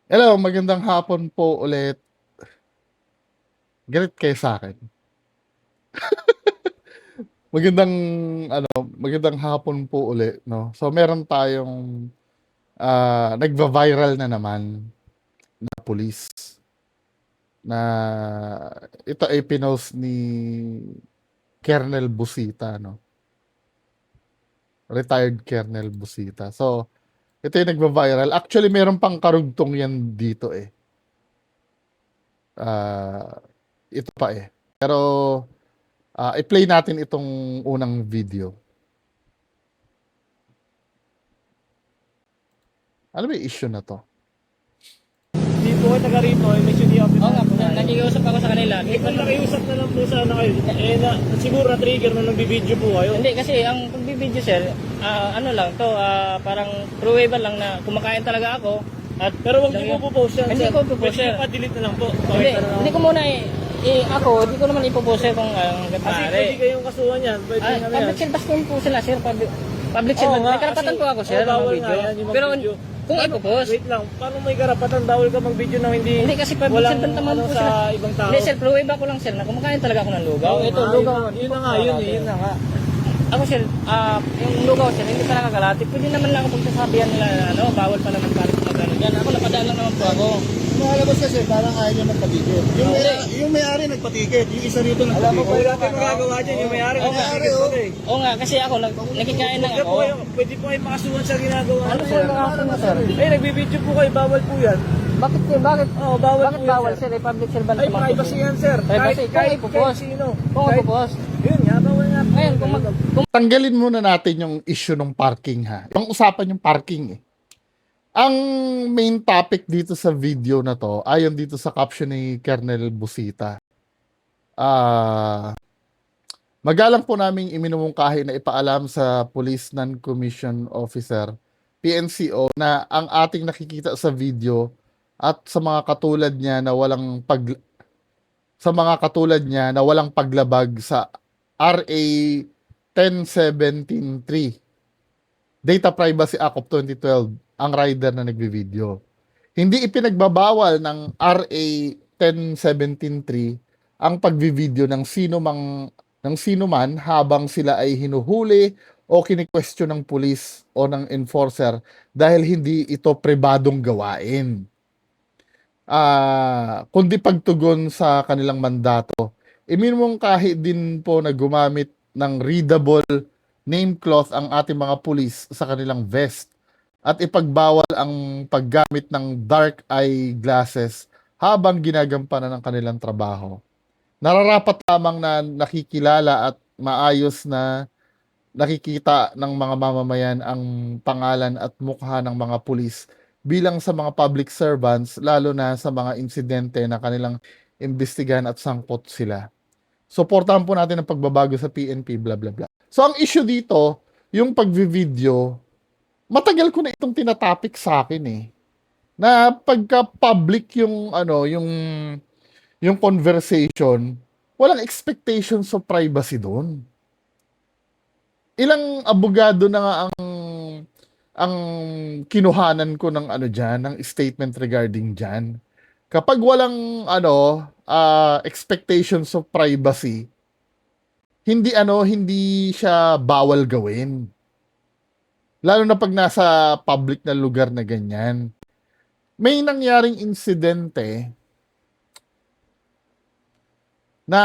Hello, magandang hapon po ulit. Galit kayo sa akin. Magandang magandang hapon po ulit, 'no. So meron tayong nagva-viral na naman na pulis na ito ay pinost ni Colonel Busita, 'no, retired Colonel Busita. So ito yung nagva-viral. Actually meron pang karugtong 'yan dito, eh. Ah, ito pa, eh. Pero, i-play natin itong unang video. Ano ba yung issue na 'to? Hindi po kayo taga rito, may duty officer. Oo nga po, nakikiusap ako sa kanila. Eh kung nakiusap na lang po sana kayo, siguro na-trigger na nagbibideo po kayo. Hindi kasi ang pagbibideo sir, ano lang to, parang provable lang na kumakain talaga ako. At Pero wag niyo po po-post yan, Hindi sir. ko po-post, Pwede niyo sir. pa-delete na lang po. Hindi, Pakita na lang. hindi ko muna ako, hindi ko naman ipopost sir kung Kasi pwede maaari. kayong kasuhan yan. Pwede nga yan. Public service din po sila sir, public Oo service. nga, May karapatan kasi- po ako sir oo, na bawal mag-video. nga yan, yung Pero mag-video. kung ipopost, Wait lang, paano may karapatan? Bawal ka mag-video ng hindi hindi kasi public walang servant naman ano po sa sila. ibang tao. Hindi sir, provable ko lang sir na kumakain talaga ako ng lugaw. Oo Ito, nga, lugaw. yun na nga, yun na nga. Ako sir, yung lugaw sir, hindi pa nakakalati. Pwede naman lang ako pagsasabihan nila na ano, bawal pa naman pala mag-ano dyan. Ako napadaan lang naman po ako. Lumalabas kasi parang ayaw niya magpatikit. Yung may-ari nagpatikit, yung isa rito Alam mo, pwede nagpatikit. natin magagawa dyan. Yung may-ari Oo, nagtitigil oo. po eh. Oo nga, kasi ako nakikain lang Pwede ako. po kayo, pwede po kayo makasuhan sa ginagawa. Ano niyo, po yung mga mo sir? Eh, nagbibideo po kayo, bawal po yan. Bakit bakit? Oo, bawal Bakit po yan, bawal sir. sir? Public servant Ay, naman po privacy sir. yan, sir. Privacy, kung Kahit ipopost. sino. Kung Kahit- ipopost. Yun nga, bawal nga. po. Ngayon, kung Tanggalin muna natin yung issue ng parking, ha. Yung usapan yung parking, eh. Ang main topic dito sa video na to, ayon dito sa caption ni Colonel Busita, magalang po naming iminumungkahi na ipaalam sa Police Non-Commissioned Officer, PNCO, na ang ating nakikita sa video at sa mga katulad niya na walang paglabag sa RA 10173, Data Privacy Act of 2012, ang rider na nagbi-video. Hindi ipinagbabawal ng RA 10173 ang pagbi-video ng sino man habang sila ay hinuhuli o kini-question ng pulis o ng enforcer dahil hindi ito pribadong gawain. Kundi pagtugon sa kanilang mandato. Iminumungkahi din po na gumamit ng readable name cloth ang ating mga pulis sa kanilang vest at ipagbawal ang paggamit ng dark eye glasses habang ginagampanan ng kanilang trabaho. Nararapat lamang na nakikilala at maayos na nakikita ng mga mamamayan ang pangalan at mukha ng mga pulis bilang sa mga public servants, lalo na sa mga insidente na kanilang imbestigahan at sangkot sila. Suportahan po natin ang pagbabago sa PNP, bla bla bla. So ang issue dito, yung pagvi-video, matagal ko na itong tinatopic sa akin, eh. Na pagka public yung conversation, walang expectations of privacy doon. Ilang abogado na nga ang kinuhanan ko ng ng statement regarding diyan. Kapag walang expectations of privacy, hindi siya bawal gawin. Lalo na pag nasa public na lugar na ganyan. May nangyaring insidente na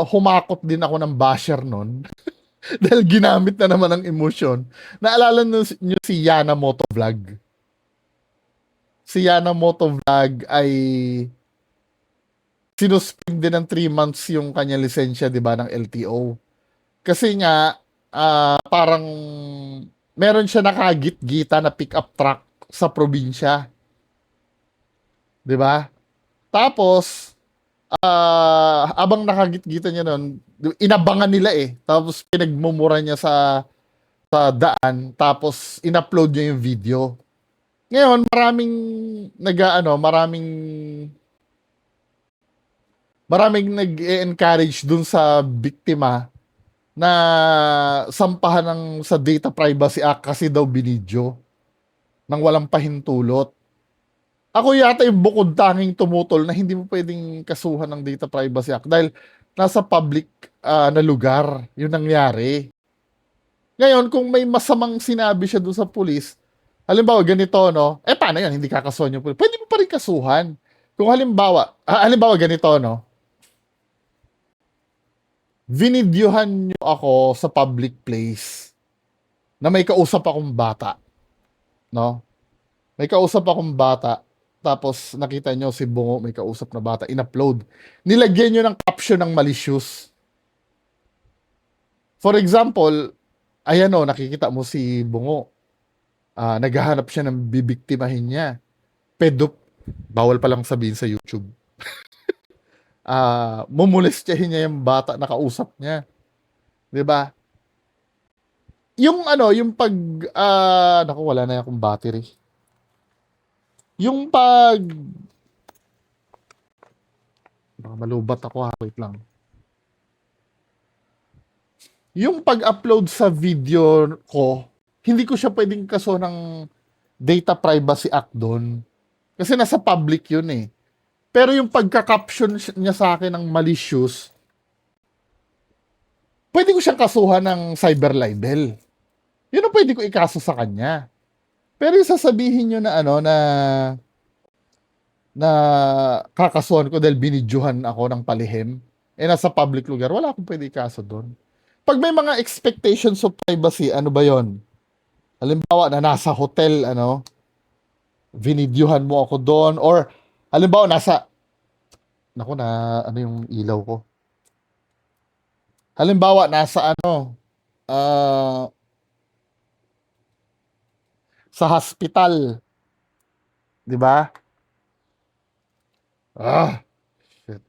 humakot din ako ng basher nun dahil ginamit na naman ang emosyon. Naalala nyo si Yana Motovlog? Si Yana Motovlog ay sinuspend din ng 3 months yung kanya lisensya, di ba, ng LTO. Kasi nga, parang meron siya nakagit-gita na pick-up truck sa probinsya. Di ba? Tapos, abang nakagit-gita niya nun, inabangan nila eh. Tapos pinagmumura niya sa daan, tapos in-upload niya yung video. Ngayon, maraming nag-encourage dun sa biktima na sampahan sa Data Privacy Act kasi daw binidyo nang walang pahintulot. Ako yata yung bukod tanging tumutol na hindi mo pwedeng kasuhan ng Data Privacy Act dahil nasa public na lugar yung nangyari. Ngayon, kung may masamang sinabi siya doon sa pulis, halimbawa ganito, no? Paano yan? Hindi kakasuhan yung pulis. Pwede mo pa rin kasuhan. Kung halimbawa ganito, no? Vinidyuhan nyo ako sa public place na may kausap akong bata, no? May kausap akong bata, tapos nakita nyo si Bungo may kausap na bata, in-upload. Nilagyan nyo ng caption ng malicious. For example, ayan o, nakikita mo si Bungo. Naghahanap siya ng bibiktimahin niya. Bawal palang sabihin sa YouTube. Mumulestyahin niya yung bata na kausap niya. 'Di ba? Yung pag naku, wala na akong battery. Yung pag baka malubat ako ha, wait lang. Yung pag-upload sa video ko, hindi ko siya pwedeng kaso ng Data Privacy Act doon. Kasi nasa public yun eh. Pero yung pagka-caption niya sa akin ng malicious, pwede ko siyang kasuhan ng cyber libel. Yun ang pwede ko ikaso sa kanya. Pero yung sasabihin nyo na na kakasuhan ko dahil binidyuhan ako ng palihim, nasa public lugar, wala akong pwede ikaso doon. Pag may mga expectations of privacy, ano ba yon? Halimbawa na nasa hotel, vinidyuhan mo ako doon, or halimbawa naku na, yung ilaw ko. Halimbawa nasa sa hospital. 'Di ba? Shit.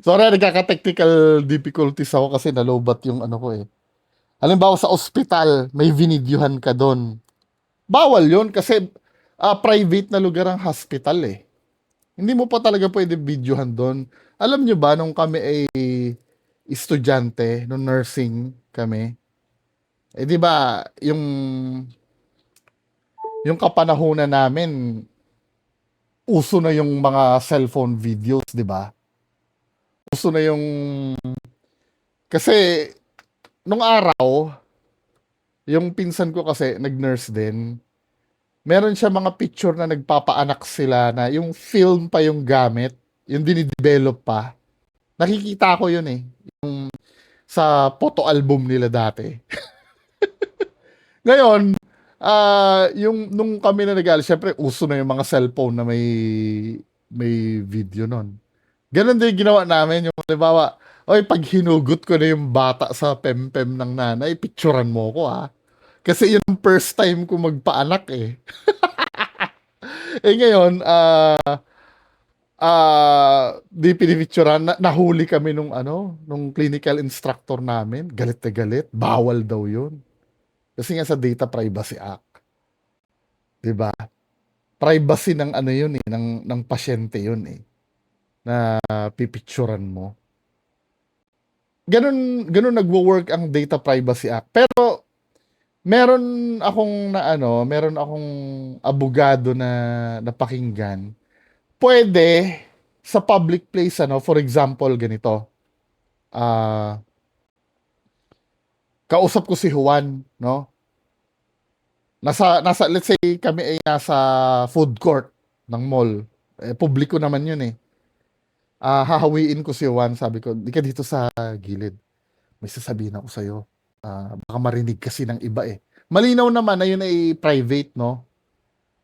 Sorry, nagkaka-technical difficulties ako kasi nalobat yung ko eh. Halimbawa sa ospital, may vinidyuhan ka doon. Bawal yun kasi private na lugar ang hospital eh. Hindi mo pa talaga pwede videohan doon. Alam nyo ba, nung kami ay estudyante, nung nursing kami, di ba, yung kapanahunan namin, uso na yung mga cellphone videos, di ba? Uso na yung, kasi, nung araw, yung pinsan ko kasi, nag-nurse din, meron siya mga picture na nagpapaanak sila na yung film pa yung gamit, yung dinidevelop pa. Nakikita ko yun eh. Yung sa photo album nila dati. Ngayon, nung kami na nag-aaral, syempre uso na yung mga cellphone na may video nun. Ganon din ginawa namin. Yung halimbawa, pag hinugot ko na yung bata sa pempem ng nanay, picturean mo ko ha. Kasi yun ang first time ko magpaanak eh. Ngayon, di pinipicturean, nahuli kami nung clinical instructor namin. Galit na galit. Bawal daw yun. Kasi nga sa Data Privacy Act. 'Di ba? Privacy ng yun eh, ng pasyente yun eh. Na pipicturean mo. Ganun nagwo-work ang Data Privacy Act. Pero meron akong abogado na napakinggan. Pwede sa public place for example ganito. Kausap ko si Juan, no? Nasa let's say kami ay nasa food court ng mall. Publiko naman yun eh. Hahawiin ko si Juan, sabi ko, di ka dito sa gilid. May sasabihin ako sa'yo. Baka marinig kasi ng iba eh. Malinaw naman na yun ay private, no?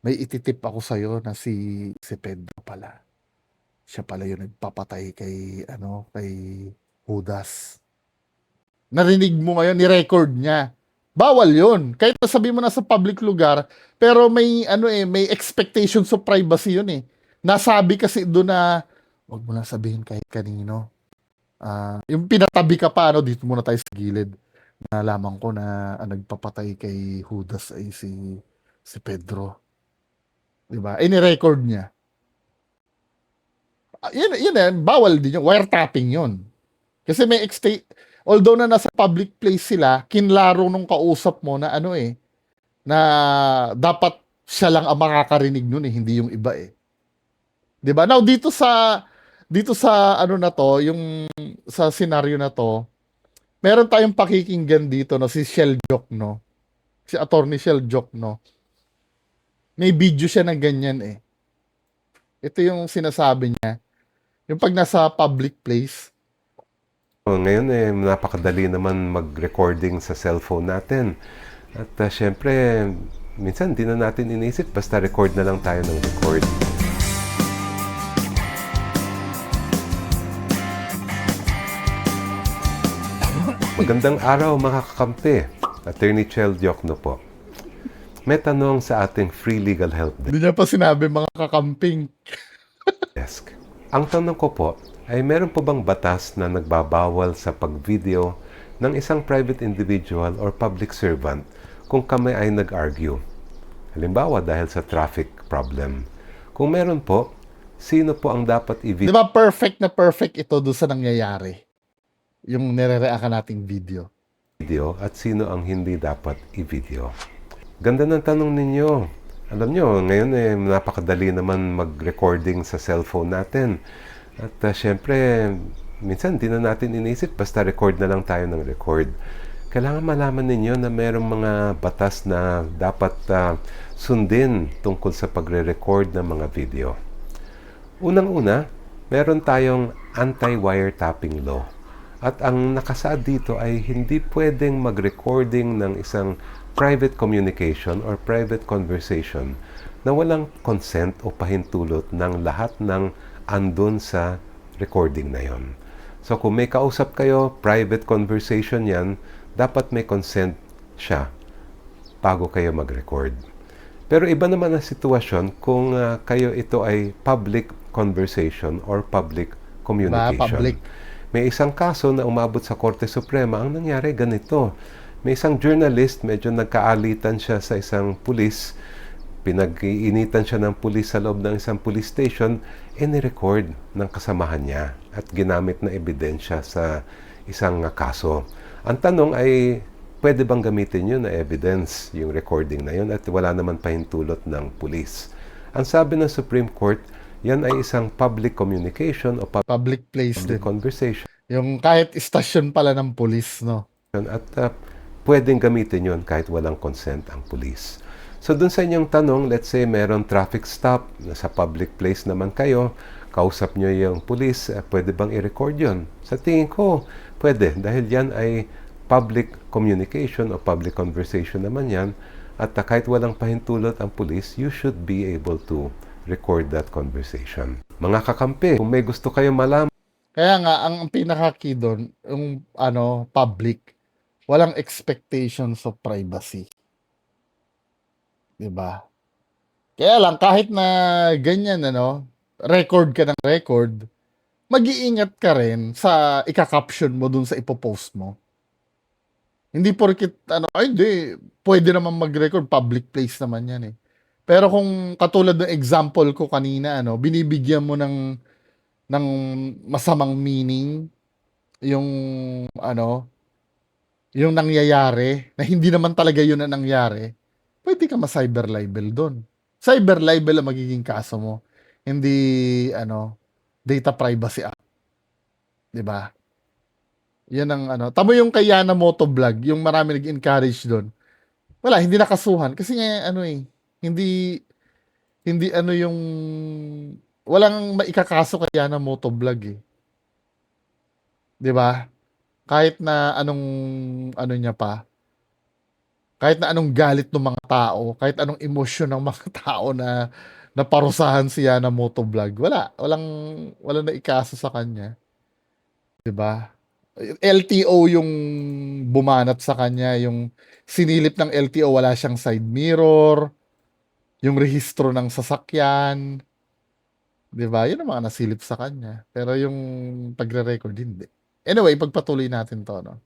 May ititip ako sa'yo na si Pedro pala. Siya pala yung nagpapatay kay Judas. Narinig mo ngayon, ni-record niya. Bawal yun. Kahit sabi mo na sa public lugar, pero may may expectations of privacy yun eh. Nasabi kasi doon na, wag mo na sabihin kahit kanino. Yung pinatabi ka pa, dito muna tayo sa gilid. Nalaman ko na nagpapatay kay Judas ay si Pedro. Diba? Ni-record niya. Yun bawal din yun. Wiretapping yun. Kasi may although na nasa public place sila, kinlaro nung kausap mo na na dapat siya lang ang makakarinig nun eh, hindi yung iba eh. 'Di ba? Now dito sa ano na to, yung sa scenario na to, meron tayong pakikinggan dito no si Shell Jokno. Si Attorney Shell Jokno. May video siya ng ganyan eh. Ito yung sinasabi niya. Yung pag nasa public place, Ngayon napakadali naman mag-recording sa cellphone natin. At syempre, minsan di na natin inisip, basta record na lang tayo ng record. Magandang araw mga kakampi. Attorney Shell Jokno po. May tanong sa ating free legal help hindi niya pa sinabi mga kakamping. desk. Ang tanong ko po ay meron po bang batas na nagbabawal sa pag-video ng isang private individual or public servant kung kami ay nag-argue? Halimbawa dahil sa traffic problem. Kung meron po, sino po ang dapat Di i-video ba perfect na perfect ito doon sa nangyayari? Yung nire-react nating video. at sino ang hindi dapat i-video? Ganda ng tanong ninyo. Alam nyo, ngayon napakadali naman mag-recording sa cellphone natin. At syempre, minsan di na natin inisip, basta record na lang tayo ng record. Kailangan malaman ninyo na mayroong mga batas na dapat sundin tungkol sa pagre-record ng mga video. Unang-una, meron tayong anti-wiretapping law. At ang nakasaad dito ay hindi pwedeng mag-recording ng isang private communication or private conversation na walang consent o pahintulot ng lahat ng andun sa recording na yon. So kung may kausap kayo, private conversation yan, dapat may consent siya bago kayo mag-record. Pero iba naman ang sitwasyon kung kayo ito ay public conversation or public communication. Public. May isang kaso na umabot sa Korte Suprema. Ang nangyari ganito. May isang journalist, medyo nagkaalitan siya sa isang pulis. Pinag-iinitan siya ng pulis sa loob ng isang police station. Ni-record ng kasamahan niya at ginamit na ebidensya sa isang kaso. Ang tanong ay, pwede bang gamitin yun na evidence, yung recording na yun, at wala naman pahintulot ng pulis? Ang sabi ng Supreme Court, yan ay isang public communication o Public place public din. conversation Yung kahit istasyon pala ng pulis, no? at pwedeng gamitin yon kahit walang consent ang pulis. So dun sa inyong tanong, let's say meron traffic stop, nasa public place naman kayo, kausap nyo yung pulis, pwede bang i-record yon? Sa tingin ko, pwede dahil yan ay public communication o public conversation naman yan at kahit walang pahintulot ang pulis, you should be able to record that conversation. Mga kakampi, kung may gusto kayo malaman, Kaya nga, ang pinaka-key doon, yung public, walang expectations of privacy. 'Di ba? Kaya lang, kahit na ganyan, record ka ng record, mag-iingat ka rin sa ika-caption mo dun sa ipopost mo. Hindi porkit, ay hindi, pwede naman mag-record, public place naman yan eh. Pero kung katulad ng example ko kanina, binibigyan mo ng masamang meaning yung yung nangyayari na hindi naman talaga yun ang nangyari, pwede ka ma-cyber libel doon. Cyber libel ang magiging kaso mo, hindi Data Privacy Act. 'Di ba? Yan ang tamo yung kay Yana Motovlog, yung marami nag-encourage doon. Wala, hindi nakasuhan kasi nga hindi yung walang maikakaso kay Yana Motovlog eh. 'Di ba? Kahit na anong niya pa. Kahit na anong galit ng mga tao, kahit anong emosyon ng mga tao na naparusahan si Yana Motovlog, walang naikaso sa kanya. 'Di ba? LTO yung bumanat sa kanya, yung sinilip ng LTO, wala siyang side mirror, yung rehistro ng sasakyan, 'di ba? Yun ang mga nasilip sa kanya. Pero yung pagre-record hindi. Anyway, pagpatuloy natin 'to, no.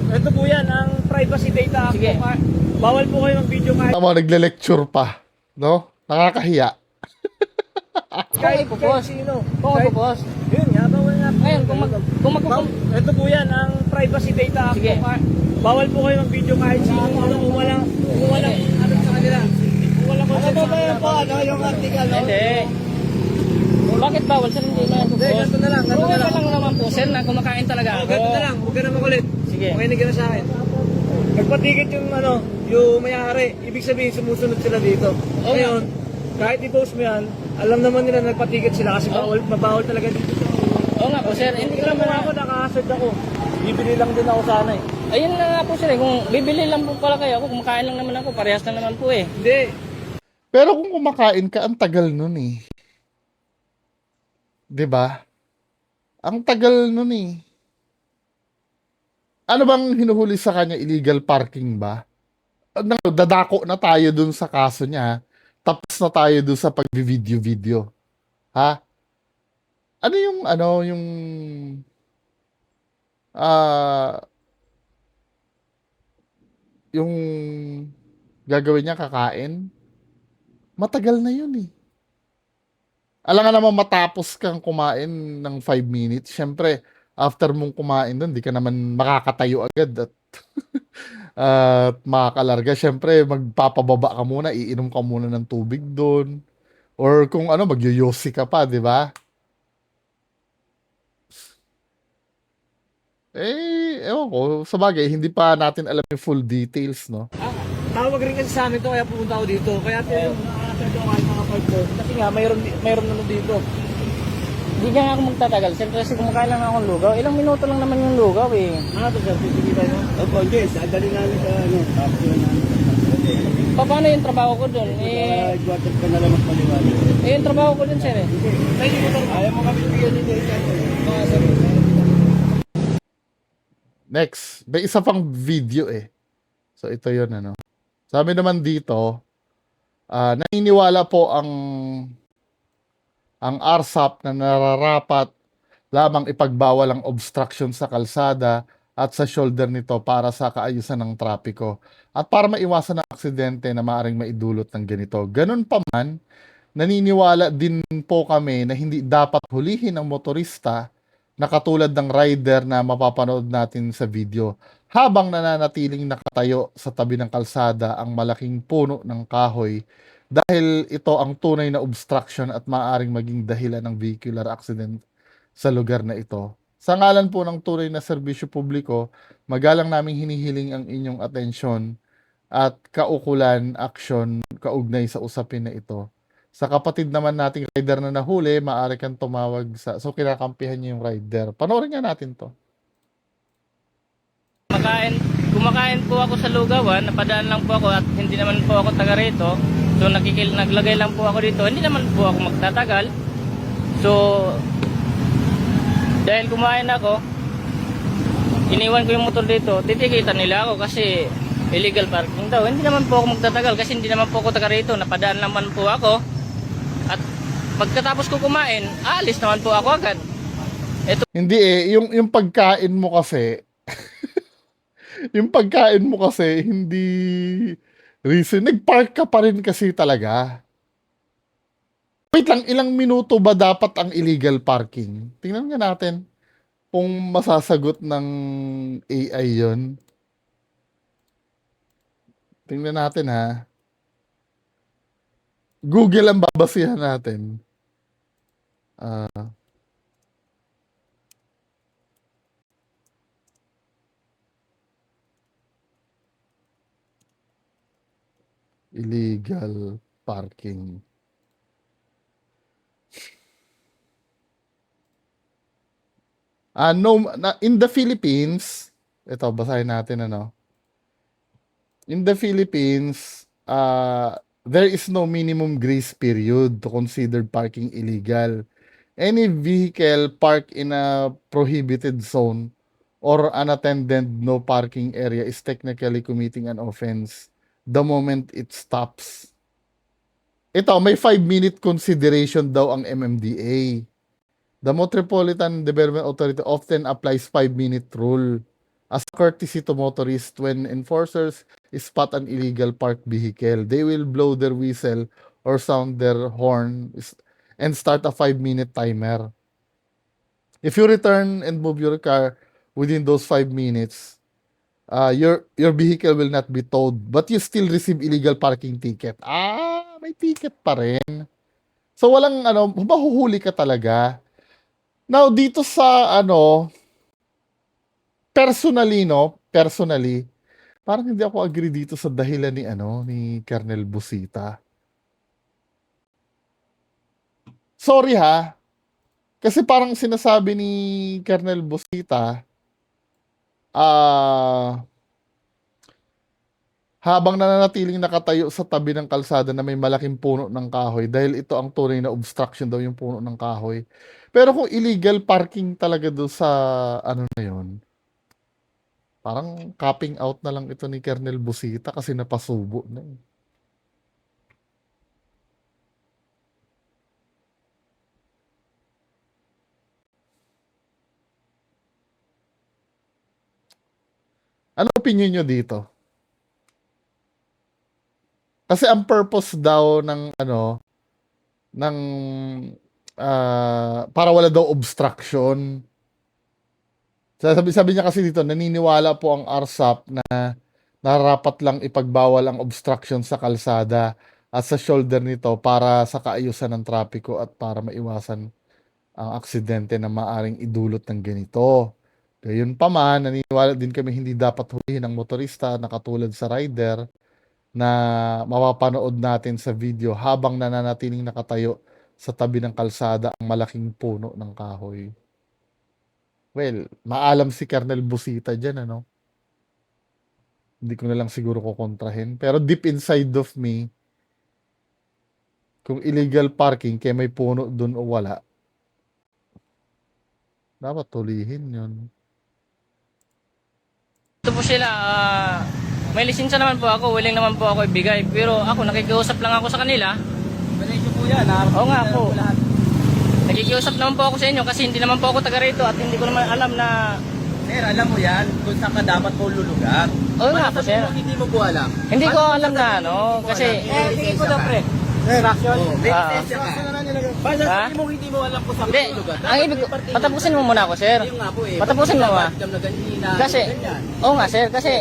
Ito po yan, ang Privacy Data Act. Sige. Po, bawal po kayo mag-video Tama, nagle-lecture pa, no? Nakakahiya. kahit sino. Kung Kahit, magpo-post. yun nga, bawal nga po. Ngayon, kung mag... Ito po yan, ang privacy data act Sige. po. Bawal po kayo ng video kahit sino ano kung walang ano sa kanila. Kung walang consent sa kanila. Yung article, no? Hindi. Bakit bawal sir? Hindi na. Hindi, ganito na lang. Ganito Ganito na lang. lang naman po sir na kumakain talaga ako. Ganito na lang. Huwag ka na makulit. Sige. Makinig ka na sa akin. Nagpatikit yung may-ari. Ibig sabihin, sumusunod sila dito. Oo Ngayon, kahit i-post mo yan, alam naman nila nagpatikit sila kasi mabawal talaga dito. Oo nga po sir. Hindi ko Tingnan mo naman ako, nakahasad ako. Bibili lang din ako sana eh. Ayun na nga po sir. Kung bibili lang po pala kayo ako, kumakain lang naman ako. Parehas na naman po eh. Hindi. Pero kung kumakain ka, ang tagal nun eh. 'Di ba? Ang tagal nun eh. Ano bang hinuhuli sa kanya? Illegal parking ba? Dadako na tayo dun sa kaso niya. Tapos na tayo dun sa pag-video-video. Ha? Yung ah yung gagawin niya kakain? Matagal na yun eh. Alam nga naman matapos kang kumain ng 5 minutes, syempre, after mong kumain doon, di ka naman makakatayo agad at makakalarga. Syempre, magpapababa ka muna, iinom ka muna ng tubig doon. Or kung ano, magyoyosi ka pa, di ba? Ewan ko, sa bagay, hindi pa natin alam yung full details, no? Tawag rin kasi sa amin to kaya pupunta ako dito. Kaya yung nakakasad ako kahit mga part ko. Kasi nga, mayroon naman dito. Hindi nga ako magtatagal sir. Kasi kumakain lang akong lugaw. Ilang minuto lang naman yung lugaw eh. Ito sir, titigita nyo. Opo, yes. Dali namin sa tapos namin. Paano yung trabaho ko dun? Headquarters ka na lang magpaliwanag. Yung trabaho ko dun sir eh. Ayaw mo kami bigyan nito. Next, may isa pang video eh. So, ito yun, ano. Sabi naman dito, naniniwala po ang RSAP na nararapat lamang ipagbawal ang obstruction sa kalsada at sa shoulder nito para sa kaayusan ng trapiko at para maiwasan ang aksidente na maaaring maidulot ng ganito. Ganun pa man, naniniwala din po kami na hindi dapat hulihin ang motorista na katulad ng rider na mapapanood natin sa video habang nananatiling nakatayo sa tabi ng kalsada ang malaking puno ng kahoy dahil ito ang tunay na obstruction at maaaring maging dahilan ng vehicular accident sa lugar na ito. Sa ngalan po ng tunay na serbisyo publiko, magalang naming hinihiling ang inyong atensyon at kaukulan aksyon kaugnay sa usapin na ito. Sa kapatid naman nating rider na nahuli, maaari kang tumawag sa... So, kinakampihan niya yung rider. Panoorin nga natin to. Kumakain po ako sa lugawan, napadaan lang po ako at hindi naman po ako taga rito. So naglagay lang po ako dito, hindi naman po ako magtatagal. So dahil kumain ako, iniwan ko yung motor dito, titikitan nila ako kasi illegal parking daw. Hindi naman po ako magtatagal kasi hindi naman po ako taga rito, napadaan naman po ako. At pagkatapos ko kumain, alis naman po ako agad. Hindi yung pagkain mo kasi, yung pagkain mo kasi, hindi reason. Nag-park ka pa rin kasi talaga. Wait lang, ilang minuto ba dapat ang illegal parking? Tingnan nga natin kung masasagot ng AI yon. Tingnan natin ha. Google ang babasihan natin. Illegal parking. In the Philippines, ito, basahin natin ano. In the Philippines, there is no minimum grace period to consider parking illegal. Any vehicle parked in a prohibited zone or unattended no parking area is technically committing an offense the moment it stops. Ito, may 5-minute consideration daw ang MMDA. The Metropolitan Development Authority often applies 5-minute rule as courtesy to motorists when enforcers spot an illegal parked vehicle. They will blow their whistle or sound their horn and start a 5-minute timer. If you return and move your car within those 5 minutes, your vehicle will not be towed, but you still receive illegal parking ticket. May ticket pa rin. So walang mahuhuli ka talaga. Now dito sa personally, parang hindi ako agree dito sa dahilan ni Colonel Busita. Sorry ha. Kasi parang sinasabi ni Colonel Busita, habang nananatiling nakatayo sa tabi ng kalsada na may malaking puno ng kahoy, dahil ito ang tunay na obstruction daw yung puno ng kahoy. Pero kung illegal parking talaga doon sa na yun, parang capping out na lang ito ni Colonel Busita kasi napasubo na eh. Ano opinion nyo dito? Kasi ang purpose daw ng para wala daw obstruction. Sabi niya kasi dito, naniniwala po ang RSAP na narapat lang ipagbawal ang obstruction sa kalsada at sa shoulder nito para sa kaayusan ng trapiko at para maiwasan ang aksidente na maaring idulot ng ganito. Gayun pa man, naniniwala din kami hindi dapat hulihin ang motorista na katulad sa rider na mapapanood natin sa video habang nananatiling nakatayo sa tabi ng kalsada ang malaking puno ng kahoy. Well, maalam si Colonel Busita dyan, Hindi ko na lang siguro kukontrahin. Pero deep inside of me, kung illegal parking kaya may puno dun o wala, dapat tulihin yun. Ito po sila, may lisensya naman po ako, willing naman po ako ibigay. Pero ako, nakikiusap lang ako sa kanila. Malaysia po yan. Oo nga po. Nakikiusap naman po ako sa inyo kasi hindi naman po ako taga rito at hindi ko naman alam na... Sir, alam mo yan kung saan ka dapat po lulugar. Oo nga po, sir. Hindi mo po alam. Hindi ko alam na kasi... Tingin ko daw, pre. Instruction. May Ah. lisensya ka. Basta Ha? sabi mo hindi mo alam kung saan Hindi, ka lulugar. ang ibig ko, patapusin mo muna ako, sir. Yung nga po eh. Patapusin mo ba? Jam na ganyan. Kasi, oo nga, sir, kasi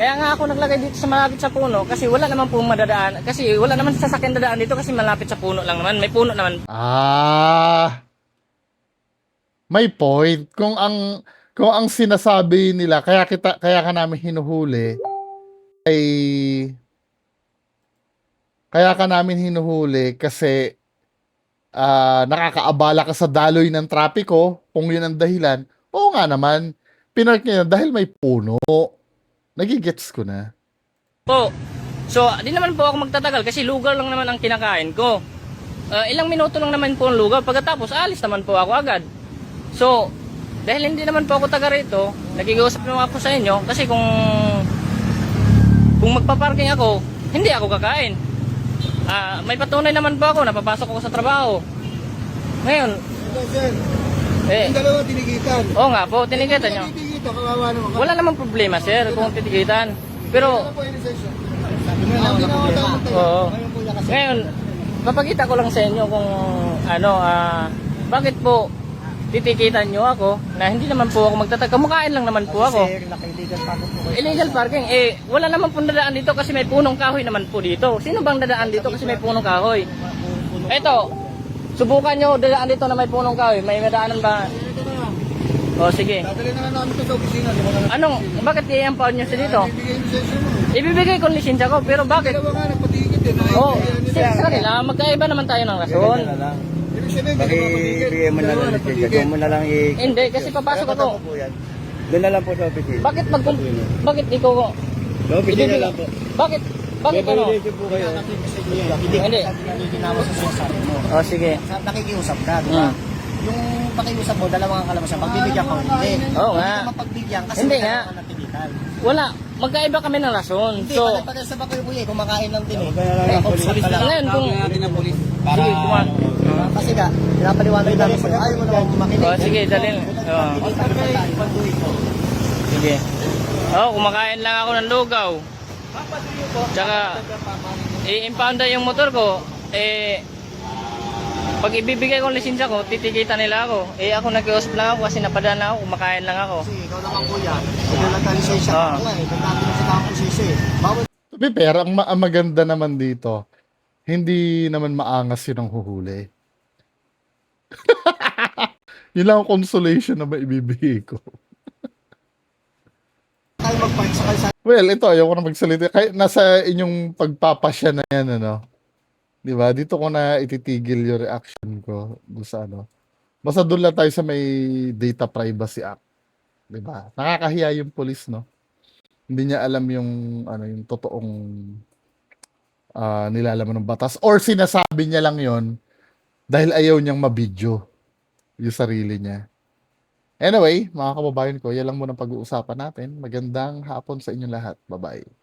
kaya nga ako naglagay dito sa malapit sa puno kasi wala naman po madadaan, kasi wala naman sasakyan dadaan dito kasi malapit sa puno lang naman, may puno naman. May point. Kung ang sinasabi nila kaya ka namin hinuhuli ay kaya ka namin hinuhuli kasi nakakaabala ka sa daloy ng trapiko, kung yun ang dahilan. Oo nga naman, pinark niya dahil may puno. Nagigets ko na. Po. So, di naman po ako magtatagal kasi lugaw lang naman ang kinakain ko. Ilang minuto lang naman po ang lugaw, pagkatapos alis naman po ako agad. So, dahil hindi naman po ako taga rito, nakikiusap naman ako sa inyo kasi kung magpa-parking ako, hindi ako kakain. May patunay naman po ako, napapasok ako sa trabaho. Ngayon, Sir, yung dalawa tinigitan. oo nga po, tinigitan nyo. Tinigitan, kawawa naman. Wala namang problema, sir, kung titigitan. Pero, Ano po yung lisensya? Sabi mo lang, oo. Ngayon, papakita ko lang sa inyo kung bakit po titikitan nyo ako na hindi naman po ako magtatag. Kumakain lang naman po ako. naka-illegal parking po. Illegal parking. Wala naman po dadaan dito kasi may punong kahoy naman po dito. Sino bang dadaan dito kasi may punong kahoy? Eto, subukan nyo dadaan dito na may punong kahoy. May madaanan ba? O, sige. Dadali na lang namin ito sa opisina. Di ba na? Anong, bakit i-empower nyo siya dito? Bibigay yung lisensya mo. Ibibigay ko ang lisensya ko, pero bakit? Dalawa nga, nagpatigit eh. Oh, sa kanila, magkaiba naman tayo ng rason. Ibig sabihin, hindi ka mapatigit. Bigyan mo na lang ng ticket. Doon mo na lang Hindi, kasi papasok ako. po yan. Doon na lang po sa opisina. Bakit ikaw ko? Sa opisina lang po. Bakit May ano? validation po kayo. Hindi. Ginamos sa sinasabi mo. Oh, sige. Nakikiusap ka, di ba? Yung pakiusap mo, dalawang kalabasan. Pagbibigyan ka o hindi. Oo nga. Hindi ka mapagbigyan kasi Hindi wala nga. naman nagtigitan. Wala. Magkaiba kami ng rason. Hindi, So, pagkatapos sa bakoy buya, kumakain lang din eh. Kaya lang ang polis. Pulis ka lang. ngayon kung... natin ang pulis. Sige, Kasi nga, pinapaliwanag namin sa'yo. Ayaw mo naman makinig. Oh, sige, dalhin. Oh, sige. Oh, kumakain lang ako ng lugaw. Tsaka, i-impounda yung motor ko. Pag ibibigay ko ang lisensya ko, titikitan nila ako. Eh ako nag-usap lang ako kasi napadaan na ako, kumakain lang ako. Kasi ikaw naman kuya, wala lang tayo lisensya. Ah. Wala eh, nagdami na sa tamang sisi. Bawal To be fair, ang maganda naman dito, hindi naman maangas yun ang huhuli. Yun lang ang consolation na maibibigay ko. tayo mag-park sa kalsada. Well, ito, ayoko na magsalita. Kahit nasa inyong pagpapasya na yan, ano. Di ba? Dito ko na ititigil yung reaction ko doon sa ano. Basta doon lang tayo sa may Data Privacy Act. Di ba? Nakakahiya yung police, no? Hindi niya alam yung, ano, yung totoong nilalaman ng batas. Or sinasabi niya lang yon dahil ayaw niyang mabidyo yung sarili niya. Anyway, mga kababayan ko, yan lang muna pag-uusapan natin. Magandang hapon sa inyong lahat. Bye-bye.